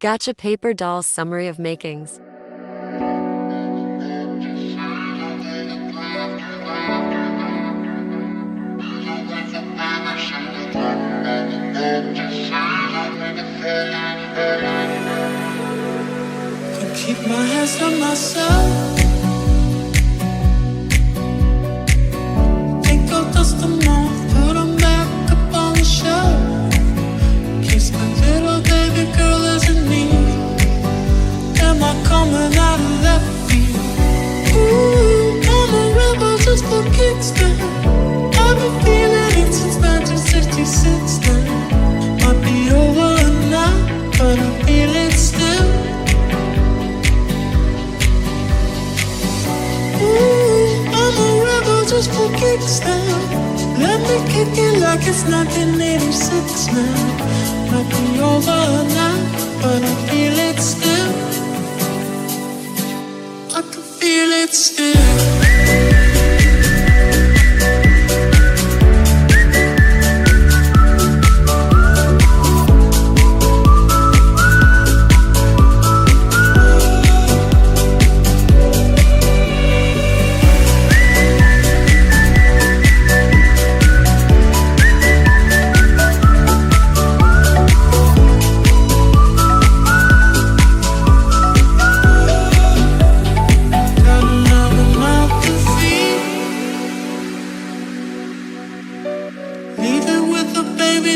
Gacha Paper Doll Summary of Makings. Can keep my hands on myself. Think I'll dust them off, put them back up on the shelf. Kiss my little baby girl as in me. Am I coming out of left field? Ooh, I'm a rebel just for kicks now. I've been feeling it since 1966 now. Might be over now, but I feel it still. Ooh, I'm a rebel just for kicks now. Let me kick it like it's 1986 now. Might be over now, but I feel it still. I can feel it still.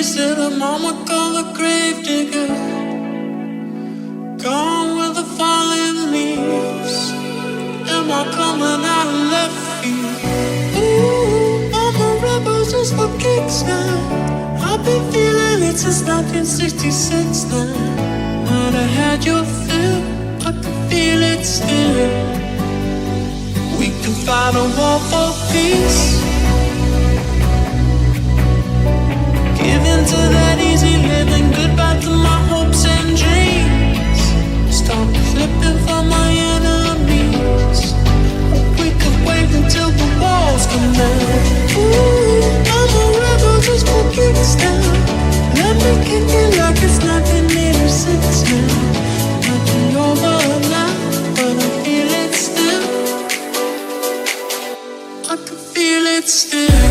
Said her mama called a grave digger. Gone with the falling leaves. Am I coming out of left field? Ooh, I'm a rebel just for kicks now. I've been feeling it since 1966 now. Might have had your fill, I can feel it still. We can fight a war for peace. Give in to that easy living, goodbye to my hopes and dreams. Stop flipping for my enemies. We could wait until the walls come down. Ooh, I'm a rebel just for kicks now. Let me kick it like it's 1986 now. Might be over now, but I feel it still. I can feel it still.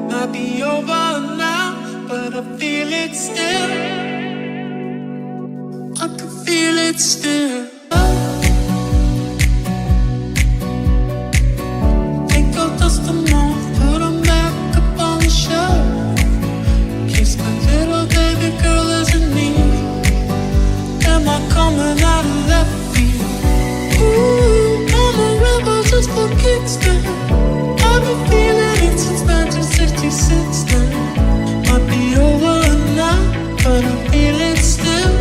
Might be over now, but I feel it still. I can feel it still. Think I'll dust them off, put them back up on the shelf. Kiss my little baby girl as in me. Am I coming out of left field? Ooh, I'm a rebel just for kicks now. I've been feeling it since 1966 now. Might be over now, but I feel it still.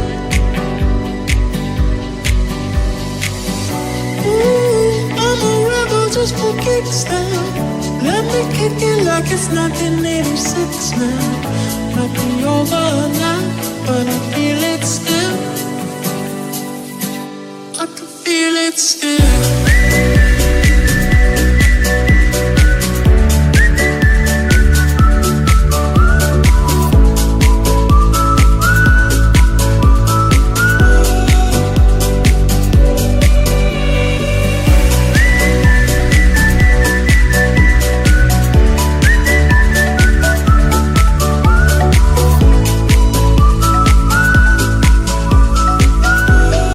Ooh, I'm a rebel just for kicks now. Let me kick it like it's 1986 now. Might be over now, but I feel it still. I can feel it still.